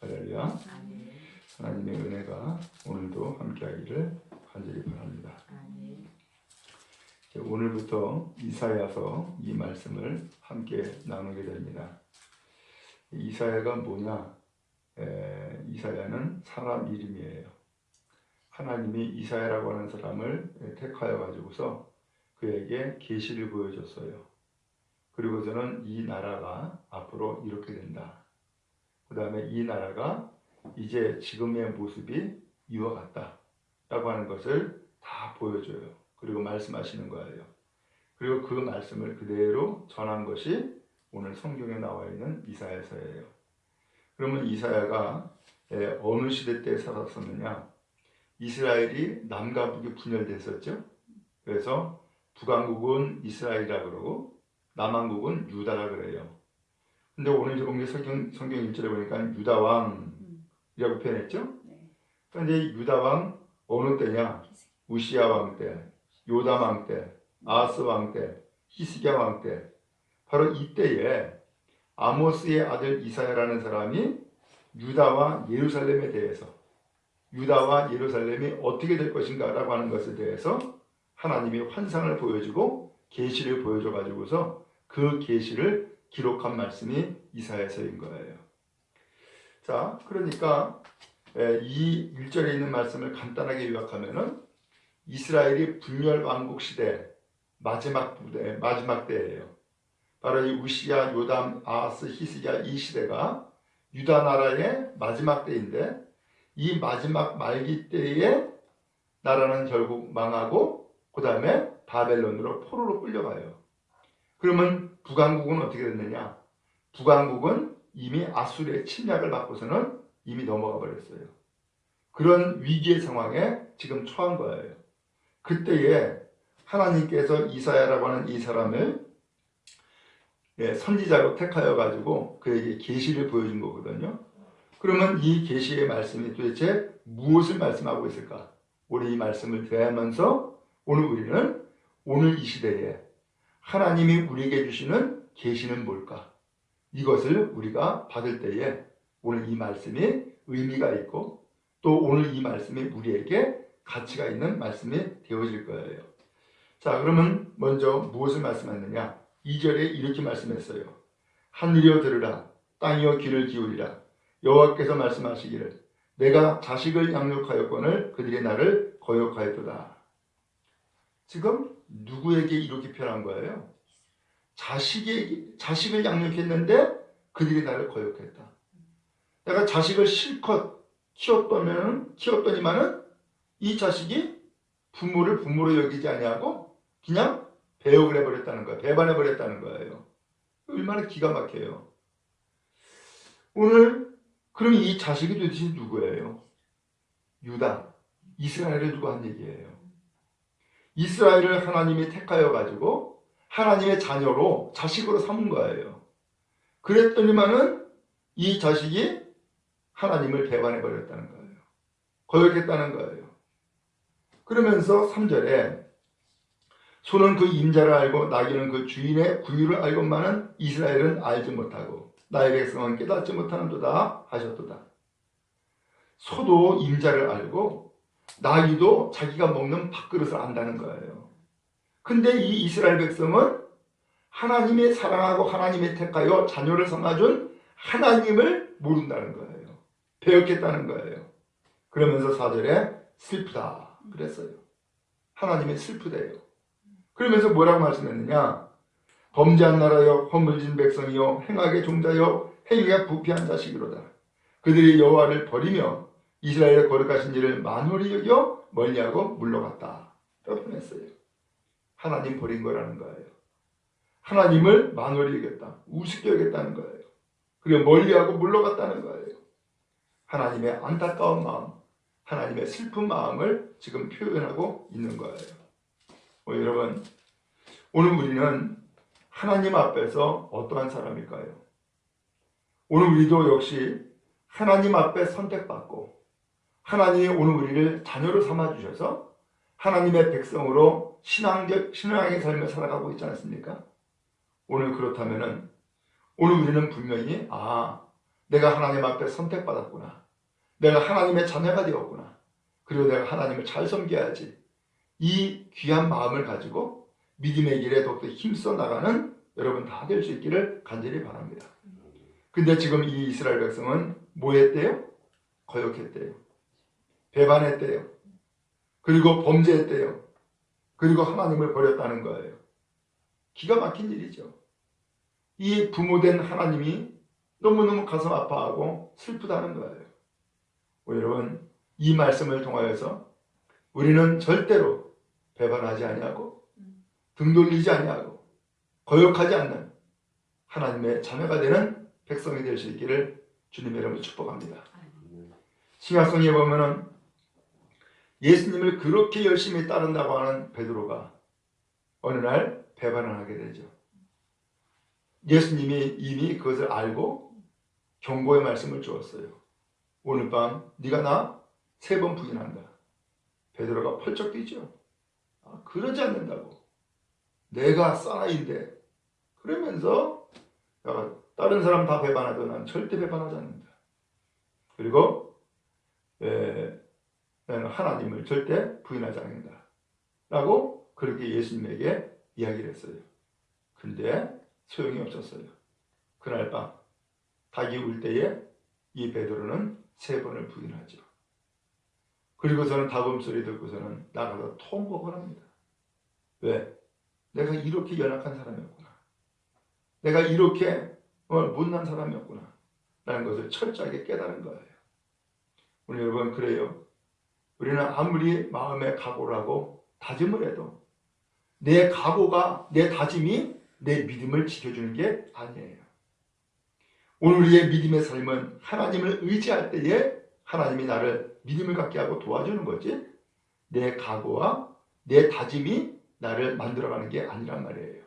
할렐루야. 하나님의 은혜가 오늘도 함께하기를 간절히 바랍니다. 오늘부터 이사야서 이 말씀을 함께 나누게 됩니다. 이사야가 뭐냐? 이사야는 사람 이름이에요. 하나님이 이사야라고 하는 사람을 택하여 가지고서 그에게 계시를 보여줬어요. 그리고서는 이 나라가 앞으로 이렇게 된다. 그 다음에 이 나라가 이제 지금의 모습이 이와 같다 라고 하는 것을 다 보여줘요. 그리고 말씀하시는 거예요. 그리고 그 말씀을 그대로 전한 것이 오늘 성경에 나와 있는 이사야서예요. 그러면 이사야가 어느 시대 때 살았었느냐? 이스라엘이 남과 북이 분열됐었죠. 그래서 북왕국은 이스라엘이라 그러고 남왕국은 유다라 그래요. 근데 오늘 조금 성경 1절에 보니까 유다왕이라고 표현했죠. 그런데 유다왕 어느 때냐? 우시야 왕 때, 요담 왕 때, 아하스 왕 때, 히스기야 왕 때. 바로 이때에 아모스의 아들 이사야라는 사람이 유다와 예루살렘에 대해서, 유다와 예루살렘이 어떻게 될 것인가 라고 하는 것에 대해서 하나님이 환상을 보여주고 계시를 보여줘 가지고서 그 계시를 기록한 말씀이 이사야서인 거예요. 자, 그러니까 이 1절에 있는 말씀을 간단하게 요약하면은 이스라엘이 분열 왕국 시대 마지막 때예요. 바로 이 우시야, 요담, 아하스, 히스기야 이 시대가 유다 나라의 마지막 때인데, 이 마지막 말기 때에 나라는 결국 망하고 그 다음에 바벨론으로 포로로 끌려가요. 그러면 북왕국은 어떻게 됐느냐? 북왕국은 이미 아수르의 침략을 받고서는 이미 넘어가 버렸어요. 그런 위기의 상황에 지금 처한 거예요. 그때에 하나님께서 이사야라고 하는 이 사람을 선지자로 택하여 가지고 그에게 계시를 보여준 거거든요. 그러면 이 계시의 말씀이 도대체 무엇을 말씀하고 있을까? 우리 이 말씀을 대하면서 오늘 우리는 오늘 이 시대에 하나님이 우리에게 주시는 계시는 뭘까? 이것을 우리가 받을 때에 오늘 이 말씀이 의미가 있고 또 오늘 이 말씀이 우리에게 가치가 있는 말씀이 되어질 거예요. 자, 그러면 먼저 무엇을 말씀했느냐? 2절에 이렇게 말씀했어요. 하늘이여 들으라, 땅이여 귀를 기울이라. 여호와께서 말씀하시기를 내가 자식을 양육하였거늘 그들이 나를 거역하였도다. 지금 누구에게 이렇게 표현한 거예요? 자식을 양육했는데 그들이 나를 거역했다. 내가 자식을 실컷 키웠더니만은 이 자식이 부모를 부모로 여기지 아니하고 그냥 배역을 해버렸다는 거예요. 배반해버렸다는 거예요. 얼마나 기가 막혀요. 오늘 그럼 이 자식이 도대체 누구예요? 유다, 이스라엘을 두고 한 얘기예요. 이스라엘을 하나님이 택하여 가지고 하나님의 자녀로 자식으로 삼은 거예요. 그랬더니만은 이 자식이 하나님을 배반해 버렸다는 거예요. 거역했다는 거예요. 그러면서 3절에 소는 그 임자를 알고 나귀는 그 주인의 구유를 알고만은 이스라엘은 알지 못하고 나의 백성은 깨닫지 못하는도다 하셨도다. 소도 임자를 알고 나귀도 자기가 먹는 밥그릇을 안다는 거예요. 근데 이 이스라엘 백성은 하나님이 사랑하고 하나님이 택하여 자녀를 삼아준 하나님을 모른다는 거예요. 배역했다는 거예요. 그러면서 4절에 슬프다 그랬어요. 하나님이 슬프대요. 그러면서 뭐라고 말씀했느냐? 범죄한 나라여 허물진 백성이여 행악의 종자여 행위가 부패한 자식이로다. 그들이 여호와를 버리며 이스라엘의 거룩하신 일을 만홀히 여겨 멀리하고 물러갔다 라고 표현했어요. 하나님 버린 거라는 거예요. 하나님을 만홀히 여겼다. 우습게 여겼다는 거예요. 그리고 멀리하고 물러갔다는 거예요. 하나님의 안타까운 마음, 하나님의 슬픈 마음을 지금 표현하고 있는 거예요. 여러분, 오늘 우리는 하나님 앞에서 어떠한 사람일까요? 오늘 우리도 역시 하나님 앞에 선택받고 하나님이 오늘 우리를 자녀로 삼아주셔서 하나님의 백성으로 신앙의 삶을 살아가고 있지 않습니까? 오늘 그렇다면은 오늘 우리는 분명히 내가 하나님 앞에 선택받았구나. 내가 하나님의 자녀가 되었구나. 그리고 내가 하나님을 잘 섬겨야지. 이 귀한 마음을 가지고 믿음의 길에 더욱더 힘써 나가는 여러분 다 될 수 있기를 간절히 바랍니다. 근데 지금 이 이스라엘 백성은 뭐 했대요? 거역했대요. 배반했대요. 그리고 범죄했대요. 그리고 하나님을 버렸다는 거예요. 기가 막힌 일이죠. 이 부모된 하나님이 너무너무 가슴 아파하고 슬프다는 거예요. 여러분, 이 말씀을 통하여서 우리는 절대로 배반하지 아니하고 등 돌리지 아니하고 거역하지 않는 하나님의 자녀가 되는 백성이 될 수 있기를 주님의 이름으로 축복합니다. 신약성에 보면은 예수님을 그렇게 열심히 따른다고 하는 베드로가 어느 날 배반을 하게 되죠. 예수님이 이미 그것을 알고 경고의 말씀을 주었어요. 오늘 밤 네가 나 3번 부인한다. 베드로가 펄쩍 뛰죠. 그러지 않는다고. 내가 사나이인데. 그러면서 다른 사람 다 배반하도 난 절대 배반하지 않는다. 그리고 나는 하나님을 절대 부인하지 않는다. 라고 그렇게 예수님에게 이야기를 했어요. 근데 소용이 없었어요. 그날 밤 닭이 울 때에 이 베드로는 3번을 부인하죠. 그리고서는 닭음 소리 듣고서는 나가서 통곡을 합니다. 왜? 내가 이렇게 연약한 사람이었구나. 내가 이렇게 못난 사람이었구나. 라는 것을 철저하게 깨달은 거예요. 우리 여러분 그래요. 우리는 아무리 마음에 각오를 하고 다짐을 해도 내 각오가, 내 다짐이 내 믿음을 지켜주는 게 아니에요. 오늘 우리의 믿음의 삶은 하나님을 의지할 때에 하나님이 나를 믿음을 갖게 하고 도와주는 거지 내 각오와 내 다짐이 나를 만들어가는 게 아니란 말이에요.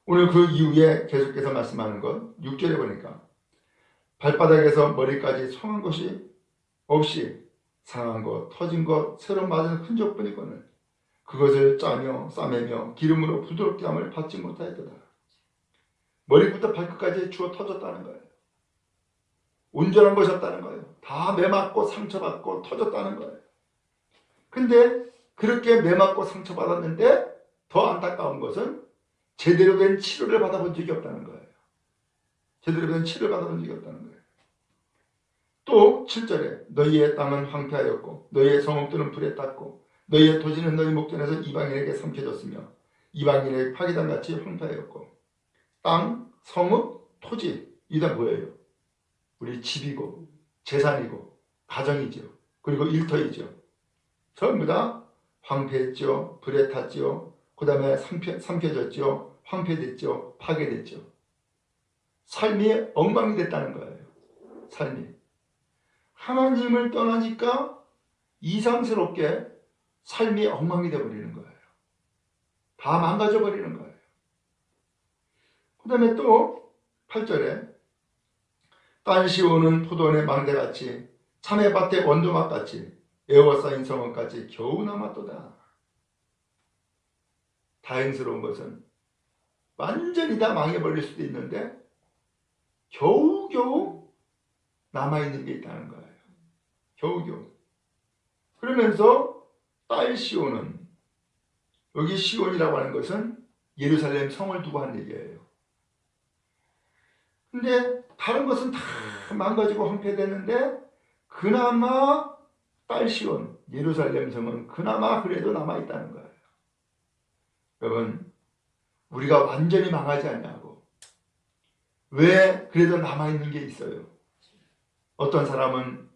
오늘 그 이후에 계속해서 말씀하는 건 6절에 보니까 발바닥에서 머리까지 성한 것이 없이 상한 것, 터진 것, 새로 맞은 흔적뿐이거늘 그것을 짜며 싸매며 기름으로 부드럽게 함을 받지 못하였도다. 머리부터 발끝까지 주어 터졌다는 거예요. 온전한 것이었다는 거예요. 다 매맞고 상처받고 터졌다는 거예요. 근데 그렇게 매맞고 상처받았는데 더 안타까운 것은 제대로 된 치료를 받아본 적이 없다는 거예요. 제대로 된 치료를 받아본 적이 없다는 거예요. 또 7절에 너희의 땅은 황폐하였고 너희의 성읍들은 불에 탔고 너희의 토지는 너희 목전에서 이방인에게 삼켜졌으며 이방인에게 파괴당같이 황폐하였고 땅, 성읍, 토지 이 다 뭐예요? 우리 집이고 재산이고 가정이죠. 그리고 일터이죠. 전부 다 황폐했죠. 불에 탔죠. 그 다음에 삼켜졌죠. 황폐됐죠. 파괴됐죠. 삶이 엉망이 됐다는 거예요. 삶이. 하나님을 떠나니까 이상스럽게 삶이 엉망이 되어버리는 거예요. 다 망가져버리는 거예요. 그 다음에 또 8절에 딸 시오는 포도원의 망대같이 참외밭의 원두막같이 에워싸인 성원까지 겨우 남았도다. 다행스러운 것은 완전히 다 망해버릴 수도 있는데 겨우겨우 남아있는 게 있다는 거예요. 겨우겨우. 그러면서 딸 시온은 여기 시온이라고 하는 것은 예루살렘 성을 두고 한 얘기예요. 근데 다른 것은 다 망가지고 황폐됐는데 그나마 딸 시온 예루살렘 성은 그나마 그래도 남아있다는 거예요. 여러분 우리가 완전히 망하지 않냐고 왜 그래도 남아있는 게 있어요. 어떤 사람은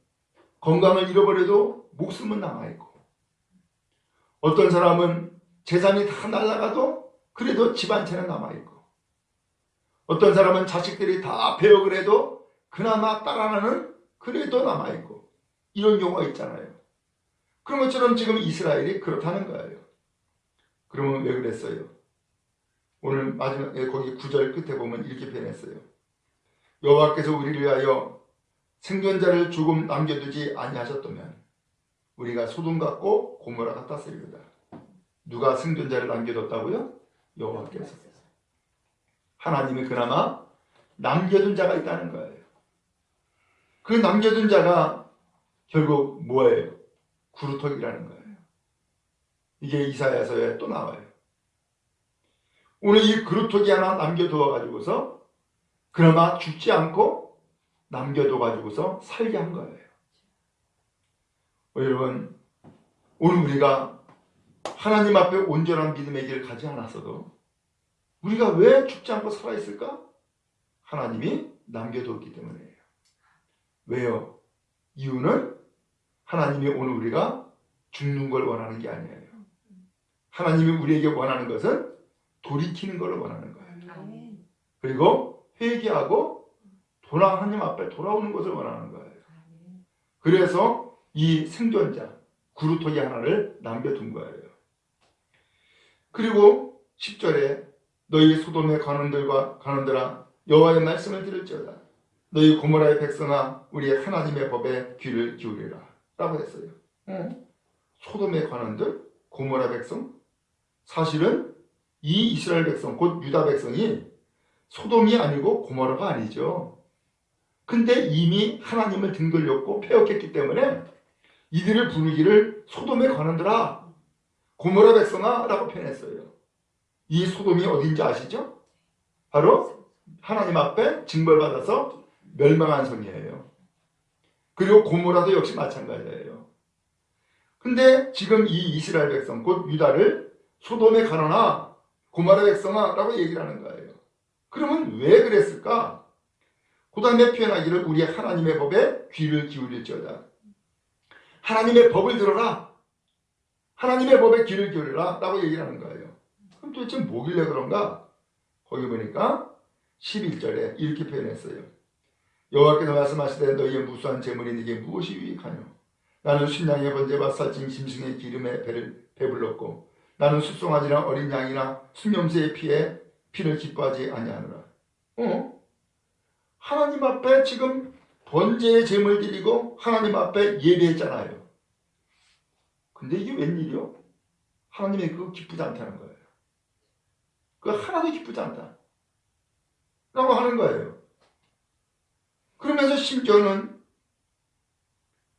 건강을 잃어버려도 목숨은 남아있고 어떤 사람은 재산이 다 날아가도 그래도 집 한 채는 남아있고 어떤 사람은 자식들이 다 배역을 해도 그나마 딸 하나는 그래도 남아있고 이런 경우가 있잖아요. 그런 것처럼 지금 이스라엘이 그렇다는 거예요. 그러면 왜 그랬어요? 오늘 마지막에 거기 9절 끝에 보면 이렇게 표현했어요. 여호와께서 우리를 위하여 생존자를 조금 남겨두지 아니하셨다면 우리가 소돔 같고 고모라 같았습니다. 누가 생존자를 남겨뒀다고요? 여호와께서. 하나님이 그나마 남겨둔 자가 있다는 거예요. 그 남겨둔 자가 결국 뭐예요? 구루터기라는 거예요. 이게 이사야서에 또 나와요. 오늘 이 그루터기 하나 남겨두어 가지고서 그나마 죽지 않고 남겨둬 가지고서 살게 한 거예요. 여러분, 오늘 우리가 하나님 앞에 온전한 믿음의 길을 가지 않았어도 우리가 왜 죽지 않고 살아있을까? 하나님이 남겨뒀기 때문이에요. 왜요? 이유는 하나님이 오늘 우리가 죽는 걸 원하는 게 아니에요. 하나님이 우리에게 원하는 것은 돌이키는 걸 원하는 거예요. 그리고 회개하고 하나님 앞에 돌아오는 것을 원하는 거예요. 그래서 이 생존자 구루터기 하나를 남겨둔 거예요. 그리고 10절에 너희 소돔의 관원들아 여호와의 말씀을 들을지어다. 너희 고모라의 백성아 우리의 하나님의 법에 귀를 기울이라 라고 했어요. 소돔의 관원들, 고모라 백성, 사실은 이 이스라엘 백성 곧 유다 백성이 소돔이 아니고 고모라가 아니죠. 근데 이미 하나님을 등돌렸고 폐역했기 때문에 이들을 부르기를 소돔의 관원들아 고모라 백성아 라고 표현했어요. 이 소돔이 어딘지 아시죠? 바로 하나님 앞에 징벌받아서 멸망한 성이에요. 그리고 고모라도 역시 마찬가지예요. 근데 지금 이 이스라엘 백성 곧 유다를 소돔의 관원아 고모라 백성아 라고 얘기를 하는 거예요. 그러면 왜 그랬을까? 그 다음에 표현하기를 우리 하나님의 법에 귀를 기울일지어다. 하나님의 법을 들어라. 하나님의 법에 귀를 기울여라 라고 얘기를 하는 거예요. 그럼 도대체 뭐길래 그런가? 거기 보니까 11절에 이렇게 표현했어요. 여호와께서 말씀하시되 너희의 무수한 재물이 네게 무엇이 유익하뇨? 나는 순양의 번제와 살찐 짐승의 기름에 배를 배불렀고 나는 숫송아지나 어린 양이나 순염새의 피를 기뻐하지 아니하노라. 하나님 앞에 지금 번제의 제물 드리고 하나님 앞에 예배했잖아요. 근데 이게 웬일이요? 하나님이 그거 기쁘지 않다는 거예요. 그거 하나도 기쁘지 않다 라고 하는 거예요. 그러면서 심지어는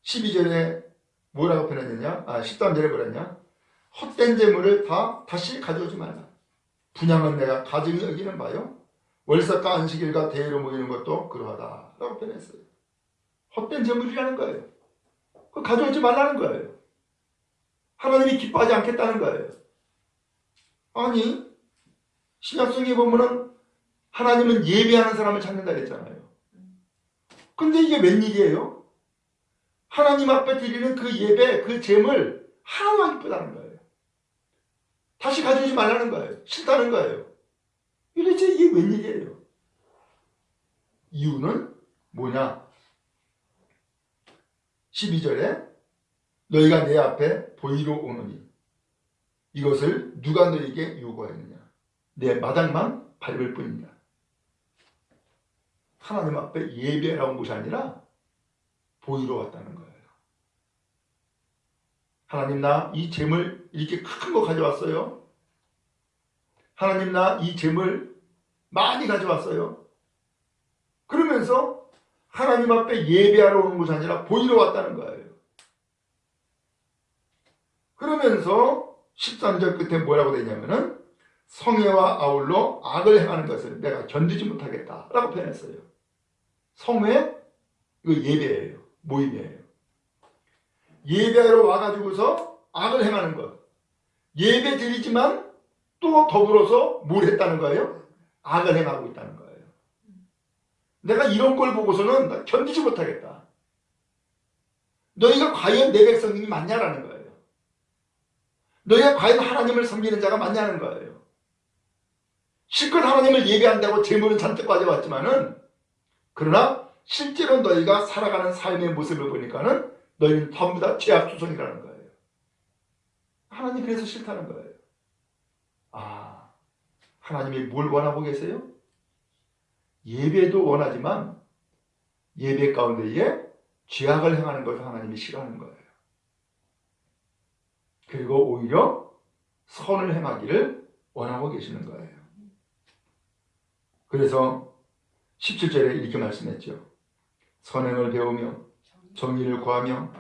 12절에 뭐라고 표현했느냐? 13절에 뭐랬냐? 헛된 재물을 다시 가져오지 말라. 분양은 내가 가증히 여기는 바요. 월삭과 안식일과 대회로 모이는 것도 그러하다 라고 표현했어요. 헛된 재물이라는 거예요. 그거 가져오지 말라는 거예요. 하나님이 기뻐하지 않겠다는 거예요. 아니 신약성에 보면은 하나님은 예배하는 사람을 찾는다 그랬잖아요. 근데 이게 웬일이에요? 하나님 앞에 드리는 그 예배, 그 제물 하나도 안 기쁘다는 거예요. 다시 가져오지 말라는 거예요. 싫다는 거예요. 도대체 이게 웬일이에요? 이유는 뭐냐? 12절에 너희가 내 앞에 보이러 오느니 이것을 누가 너희에게 요구하였느냐? 내 마당만 밟을 뿐이냐? 하나님 앞에 예배라고 온 것이 아니라 보이러 왔다는 거예요. 하나님 나 이 재물 이렇게 큰 거 가져왔어요. 하나님 나 이 재물 많이 가져왔어요. 그러면서 하나님 앞에 예배하러 오는 것이 아니라 보이러 왔다는 거예요. 그러면서 13절 끝에 뭐라고 되냐면은 성회와 아울러 악을 행하는 것을 내가 견디지 못하겠다라고 표현했어요. 성회? 이거 예배예요. 모임이에요. 예배하러 와가지고서 악을 행하는 것. 예배 드리지만 또 더불어서 뭘 했다는 거예요? 악을 행하고 있다는 거예요. 내가 이런 걸 보고서는 견디지 못하겠다. 너희가 과연 내 백성이 맞냐라는 거예요. 너희가 과연 하나님을 섬기는 자가 맞냐는 거예요. 실컷 하나님을 예배한다고 재물은 잔뜩 가져왔지만은 그러나 실제로 너희가 살아가는 삶의 모습을 보니까는 너희는 전부 다 죄악투성이라는 거예요. 하나님 그래서 싫다는 거예요. 하나님이 뭘 원하고 계세요? 예배도 원하지만 예배 가운데에 죄악을 행하는 것을 하나님이 싫어하는 거예요. 그리고 오히려 선을 행하기를 원하고 계시는 거예요. 그래서 17절에 이렇게 말씀했죠. 선행을 배우며 정의를 구하며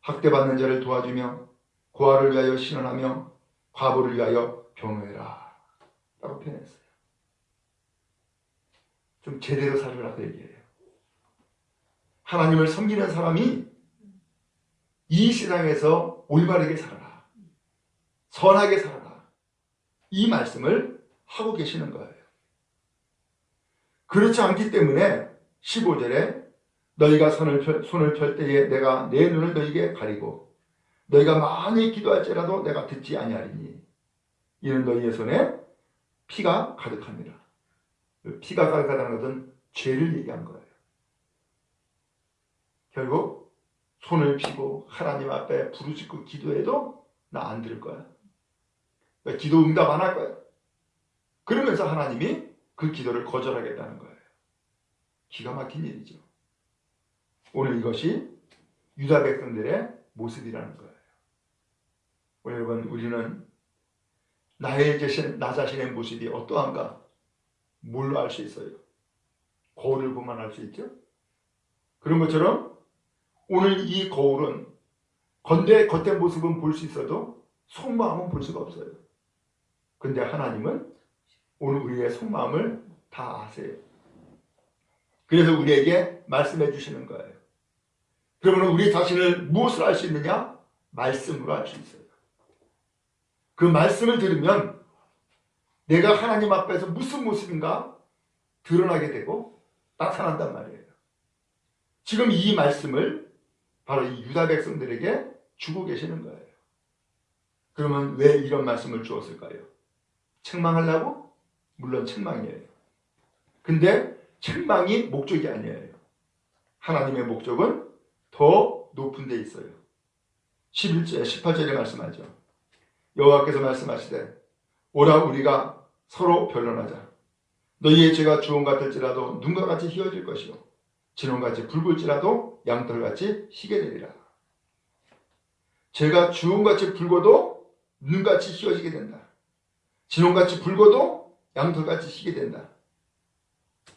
학대받는 자를 도와주며 고아를 위하여 신원하며 과부를 위하여 변호해라 라고 표현했어요. 좀 제대로 살으라고 얘기해요. 하나님을 섬기는 사람이 이 세상에서 올바르게 살아라, 선하게 살아라, 이 말씀을 하고 계시는 거예요. 그렇지 않기 때문에 15절에 너희가 손을 펼 때에 내가 내 눈을 너희에게 가리고 너희가 많이 기도할지라도 내가 듣지 아니하리니 이는 너희의 손에 피가 가득합니다. 피가 가득하다는 것은 죄를 얘기한 거예요. 결국 손을 펴고 하나님 앞에 부르짖고 기도해도 나 안 들을 거야. 기도 응답 안 할 거야. 그러면서 하나님이 그 기도를 거절하겠다는 거예요. 기가 막힌 일이죠. 오늘 이것이 유다 백성들의 모습이라는 거예요. 오늘 여러분, 우리는 나 자신의 모습이 어떠한가 뭘로 알 수 있어요? 거울을 보면 알 수 있죠. 그런 것처럼 오늘 이 거울은 겉의 모습은 볼 수 있어도 속마음은 볼 수가 없어요. 근데 하나님은 오늘 우리의 속마음을 다 아세요. 그래서 우리에게 말씀해 주시는 거예요. 그러면 우리 자신을 무엇을 알 수 있느냐? 말씀으로 알 수 있어요. 그 말씀을 들으면 내가 하나님 앞에서 무슨 모습인가 드러나게 되고 나타난단 말이에요. 지금 이 말씀을 바로 이 유다 백성들에게 주고 계시는 거예요. 그러면 왜 이런 말씀을 주었을까요? 책망하려고? 물론 책망이에요. 근데 책망이 목적이 아니에요. 하나님의 목적은 더 높은 데 있어요. 18절에 말씀하죠. 여호와께서 말씀하시되 오라 우리가 서로 변론하자. 너희의 죄가 주홍 같을지라도 눈과 같이 희어질 것이요 진홍같이 붉을지라도 양털같이 희게 되리라. 죄가 주홍같이 붉어도 눈같이 희어지게 된다. 진홍같이 붉어도 양털같이 희게 된다.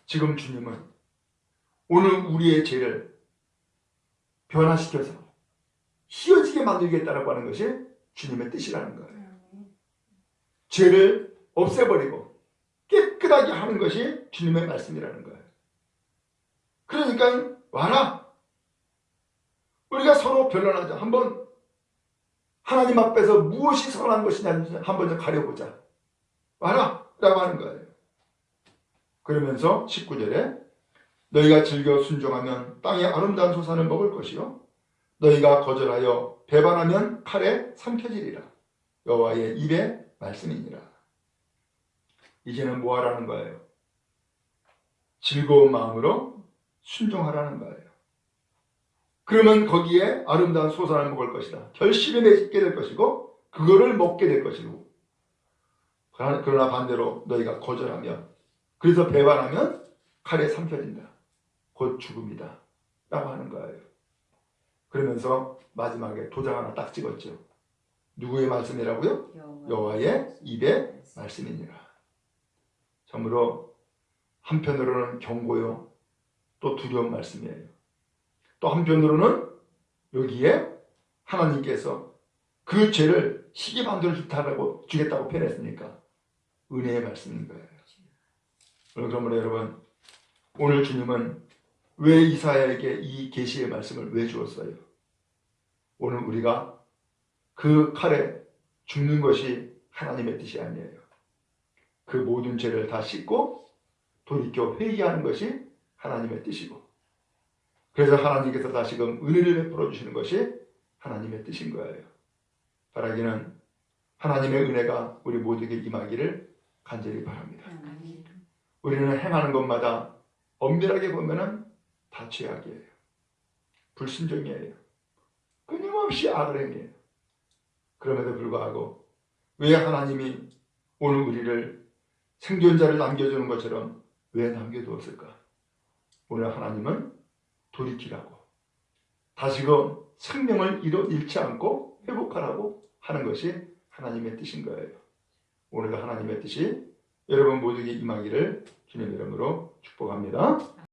지금 주님은 오늘 우리의 죄를 변화시켜서 희어지게 만들겠다라고 하는 것이 주님의 뜻이라는 거예요. 죄를 없애버리고 깨끗하게 하는 것이 주님의 말씀이라는 거예요. 그러니까 와라. 우리가 서로 변론하자. 한번 하나님 앞에서 무엇이 선한 것이냐 한번 좀 가려보자. 와라 라고 하는 거예요. 그러면서 19절에 너희가 즐겨 순종하면 땅의 아름다운 소산을 먹을 것이요 너희가 거절하여 배반하면 칼에 삼켜지리라. 여호와의 입의 말씀이니라. 이제는 뭐 하라는 거예요? 즐거운 마음으로 순종하라는 거예요. 그러면 거기에 아름다운 소산을 먹을 것이다. 결실을 맺게 될 것이고 그거를 먹게 될 것이고 그러나 반대로 너희가 거절하면 그래서 배반하면 칼에 삼켜진다. 곧 죽음이다. 라고 하는 거예요. 그러면서 마지막에 도장 하나 딱 찍었죠. 누구의 말씀이라고요? 여호와의 입의 말씀이니라. 참으로 한편으로는 경고요. 또 두려운 말씀이에요. 또 한편으로는 여기에 하나님께서 그 죄를 희게 만들어 주겠다고 표현했으니까 은혜의 말씀인 거예요. 그러므로 여러분 오늘 주님은 왜 이사야에게 이 계시의 말씀을 왜 주었어요? 오늘 우리가 그 칼에 죽는 것이 하나님의 뜻이 아니에요. 그 모든 죄를 다 씻고 돌이켜 회개하는 것이 하나님의 뜻이고 그래서 하나님께서 다시금 은혜를 베풀어 주시는 것이 하나님의 뜻인 거예요. 바라기는 하나님의 은혜가 우리 모두에게 임하기를 간절히 바랍니다. 우리는 행하는 것마다 엄밀하게 보면은 다 죄악이에요. 불순종이에요. 끊임없이 악을 행해요. 그럼에도 불구하고 왜 하나님이 오늘 우리를 생존자를 남겨주는 것처럼 왜 남겨두었을까? 오늘 하나님은 돌이키라고 다시금 생명을 잃지 않고 회복하라고 하는 것이 하나님의 뜻인 거예요. 오늘도 하나님의 뜻이 여러분 모두에게 임하기를 주님 이름으로 축복합니다.